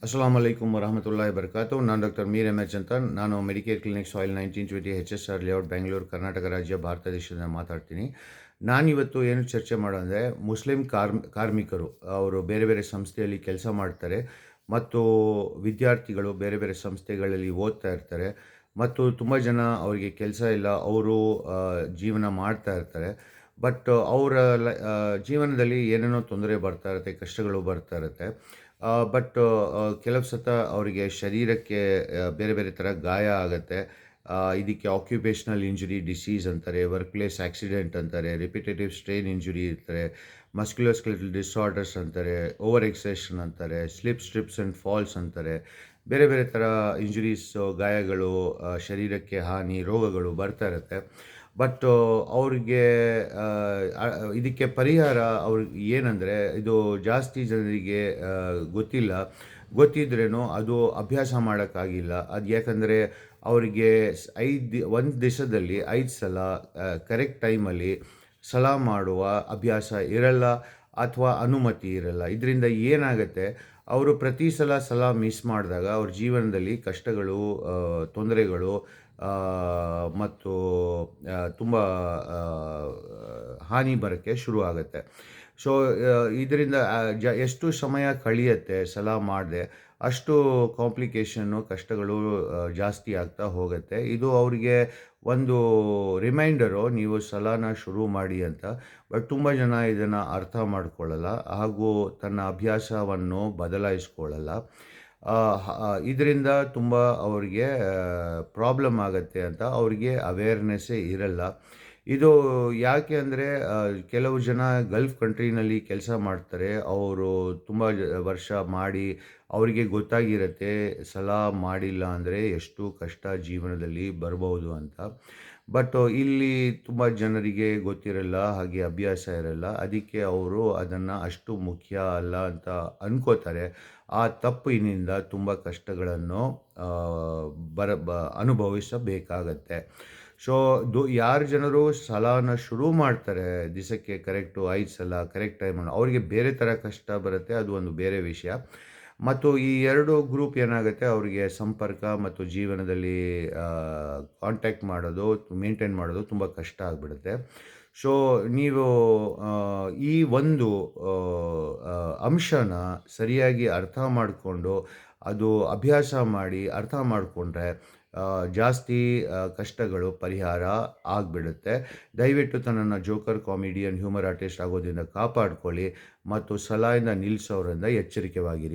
ಅಸ್ಸಲಾಮು ಅಲೈಕುಮ್ ವರಹಮತುಲ್ಲಾಹಿ ವಬರಕಾತು. ನಾನು doctor Mir M H ಅಂತ. ನಾನು Medicare clinic soil 1920 HSR layout Bengaluru Karnataka ರಾಜ್ಯ ಭಾರತ ದೇಶದಿಂದ ಮಾತಾಡ್ತೀನಿ. ನಾನಿವತ್ತು ಏನು ಚರ್ಚೆ ಮಾಡೋಂದರೆ ಮುಸ್ಲಿಂ ಕಾರ್ಮಿಕರು ಅವರು ಬೇರೆ ಬೇರೆ ಸಂಸ್ಥೆಯಲ್ಲಿ ಕೆಲಸ ಮಾಡ್ತಾರೆ ಮತ್ತು ವಿದ್ಯಾರ್ಥಿಗಳು ಬೇರೆ ಬೇರೆ ಸಂಸ್ಥೆಗಳಲ್ಲಿ ಓದ್ತಾ ಇರ್ತಾರೆ ಮತ್ತು ತುಂಬ ಜನ ಅವರಿಗೆ ಕೆಲಸ ಇಲ್ಲ, ಅವರು ಜೀವನ ಮಾಡ್ತಾ ಇರ್ತಾರೆ. ಬಟ್ ಅವರ ಜೀವನದಲ್ಲಿ ಏನೇನೋ ತೊಂದರೆ ಬರ್ತಾ ಇರುತ್ತೆ, ಕಷ್ಟಗಳು ಬರ್ತಾ ಇರುತ್ತೆ. ಬಟ್ ಕೆಲವು ಸತ ಅವರಿಗೆ ಶರೀರಕ್ಕೆ ಬೇರೆ ಬೇರೆ ಥರ ಗಾಯ ಆಗುತ್ತೆ. ಇದಕ್ಕೆ ಆಕ್ಯುಪೇಷನಲ್ ಇಂಜುರಿ ಡಿಸೀಸ್ ಅಂತಾರೆ, ವರ್ಕ್ ಪ್ಲೇಸ್ ಆಕ್ಸಿಡೆಂಟ್ ಅಂತಾರೆ, ರಿಪಿಟೇಟಿವ್ ಸ್ಟ್ರೈನ್ ಇಂಜುರಿ ಇರ್ತಾರೆ, ಮಸ್ಕ್ಯುಲೋಸ್ಕೆಲೆಟಲ್ ಡಿಸಾರ್ಡರ್ಸ್ ಅಂತಾರೆ, ಓವರ್ ಎಕ್ಸೇಷನ್ ಅಂತಾರೆ, ಸ್ಟ್ರಿಪ್ಸ್ ಆ್ಯಂಡ್ ಫಾಲ್ಸ್ ಅಂತಾರೆ. ಬೇರೆ ಬೇರೆ ಥರ ಇಂಜುರೀಸು, ಗಾಯಗಳು, ಶರೀರಕ್ಕೆ ಹಾನಿ, ರೋಗಗಳು ಬರ್ತಾ ಇರುತ್ತೆ. ಬಟ್ ಅವ್ರಿಗೆ ಇದಕ್ಕೆ ಪರಿಹಾರ ಅವ್ರಿಗೆ ಏನಂದರೆ, ಇದು ಜಾಸ್ತಿ ಜನರಿಗೆ ಗೊತ್ತಿಲ್ಲ. ಗೊತ್ತಿದ್ರೇನು ಅದು ಅಭ್ಯಾಸ ಮಾಡೋಕ್ಕಾಗಿಲ್ಲ. ಅದು ಯಾಕಂದರೆ ಅವರಿಗೆ 1 ದಿವಸದಲ್ಲಿ 5 ಸಲ ಕರೆಕ್ಟ್ ಟೈಮಲ್ಲಿ ಸಲಾ ಮಾಡುವ ಅಭ್ಯಾಸ ಇರಲ್ಲ ಅಥವಾ ಅನುಮತಿ ಇರಲ್ಲ. ಇದರಿಂದ ಏನಾಗುತ್ತೆ, ಅವರು ಪ್ರತಿ ಸಲ ಸಲಾ ಮಿಸ್ ಮಾಡಿದಾಗ ಅವ್ರ ಜೀವನದಲ್ಲಿ ಕಷ್ಟಗಳು, ತೊಂದರೆಗಳು ಮತ್ತು ತುಂಬ ಹಾನಿ ಬರೋಕ್ಕೆ ಶುರು ಆಗುತ್ತೆ. ಸೊ ಇದರಿಂದ ಎಷ್ಟು ಸಮಯ ಕಳೆಯುತ್ತೆ ಸಲಾ ಮಾಡದೆ, ಅಷ್ಟು ಕಾಂಪ್ಲಿಕೇಶನ್ನು, ಕಷ್ಟಗಳು ಜಾಸ್ತಿ ಆಗ್ತಾ ಹೋಗುತ್ತೆ. ಇದು ಅವರಿಗೆ ಒಂದು ರಿಮೈಂಡರು, ನೀವು ಸಲಾನ ಶುರು ಮಾಡಿ ಅಂತ. ಬಟ್ ತುಂಬ ಜನ ಇದನ್ನು ಅರ್ಥ ಮಾಡ್ಕೊಳ್ಳಲ್ಲ ಹಾಗೂ ತನ್ನ ಅಭ್ಯಾಸವನ್ನು ಬದಲಾಯಿಸ್ಕೊಳ್ಳಲ್ಲ. ಇದರಿಂದ ತುಂಬ ಅವರಿಗೆ ಪ್ರಾಬ್ಲಮ್ ಆಗುತ್ತೆ ಅಂತ ಅವರಿಗೆ ಅವೇರ್ನೆಸ್ಸೇ ಇರಲ್ಲ. ಇದು ಯಾಕೆ ಅಂದರೆ, ಕೆಲವು ಜನ ಗಲ್ಫ್ ಕಂಟ್ರಿನಲ್ಲಿ ಕೆಲಸ ಮಾಡ್ತಾರೆ. ಅವರು ತುಂಬ ವರ್ಷ ಮಾಡಿ ಅವರಿಗೆ ಗೊತ್ತಾಗಿರುತ್ತೆ ಸಲಾ ಮಾಡಿಲ್ಲ ಅಂದರೆ ಎಷ್ಟು ಕಷ್ಟ ಜೀವನದಲ್ಲಿ ಬರ್ಬೋದು ಅಂತ. ಬಟ್ ಇಲ್ಲಿ ತುಂಬ ಜನರಿಗೆ ಗೊತ್ತಿರಲ್ಲ, ಹಾಗೆ ಅಭ್ಯಾಸ ಇರಲ್ಲ. ಅದಕ್ಕೆ ಅವರು ಅದನ್ನು ಅಷ್ಟು ಮುಖ್ಯ ಅಲ್ಲ ಅಂತ ಅನ್ಕೋತಾರೆ. ಆ ತಪ್ಪಿನಿಂದ ತುಂಬ ಕಷ್ಟಗಳನ್ನು ಅನುಭವಿಸಬೇಕಾಗತ್ತೆ. ಸೊ ಯಾರು ಜನರು ಸಲಾನ ಶುರು ಮಾಡ್ತಾರೆ ದಿವಸಕ್ಕೆ ಕರೆಕ್ಟು 5 ಸಲ ಕರೆಕ್ಟ್ ಟೈಮಲ್ಲಿ, ಅವರಿಗೆ ಬೇರೆ ಥರ ಕಷ್ಟ ಬರುತ್ತೆ, ಅದು ಒಂದು ಬೇರೆ ವಿಷಯ. ಮತ್ತು ಈ 2 ಗ್ರೂಪ್ ಏನಾಗುತ್ತೆ, ಅವರಿಗೆ ಸಂಪರ್ಕ ಮತ್ತು ಜೀವನದಲ್ಲಿ ಕಾಂಟ್ಯಾಕ್ಟ್ ಮಾಡೋದು, ಮೇಂಟೈನ್ ಮಾಡೋದು ತುಂಬ ಕಷ್ಟ ಆಗಿಬಿಡುತ್ತೆ. ಸೊ ನೀವು ಈ ಒಂದು ಅಂಶನ ಸರಿಯಾಗಿ ಅರ್ಥ ಮಾಡಿಕೊಂಡು ಅದು ಅಭ್ಯಾಸ ಮಾಡಿ ಅರ್ಥ ಮಾಡಿಕೊಂಡ್ರೆ ಜಾಸ್ತಿ ಕಷ್ಟಗಳು ಪರಿಹಾರ ಆಗಿಬಿಡುತ್ತೆ. ದಯವಿಟ್ಟು ತನ್ನನ್ನು ಜೋಕರ್, ಕಾಮಿಡಿಯನ್, ಹ್ಯೂಮರ್ ಆರ್ಟಿಸ್ಟ್ ಆಗೋದ್ರಿಂದ ಕಾಪಾಡ್ಕೊಳ್ಳಿ ಮತ್ತು ಸಲಾಯಿಂದ ನಿಲ್ಲಿಸೋರಿಂದ ಎಚ್ಚರಿಕೆವಾಗಿರಿ.